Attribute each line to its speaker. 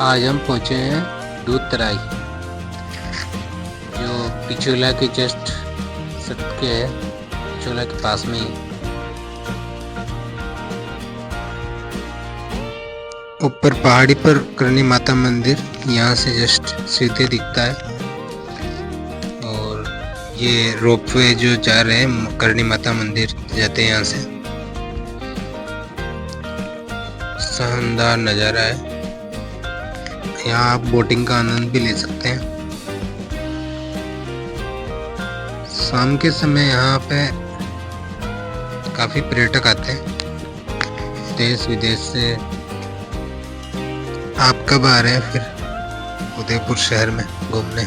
Speaker 1: आज हम पहुंचे हैं दूधतराई, जो पिछोला के जस्ट सट के है, पिछोला के पास में ही। ऊपर पहाड़ी पर करणी माता मंदिर यहाँ से जस्ट सीधे दिखता है, और ये रोपवे जो जा रहे हैं करणी माता मंदिर जाते हैं यहाँ से। शानदार नज़ारा है, यहाँ आप बोटिंग का आनंद भी ले सकते हैं। शाम के समय यहाँ पे काफ़ी पर्यटक आते हैं देश विदेश से। आप कब आ रहे हैं फिर उदयपुर शहर में घूमने?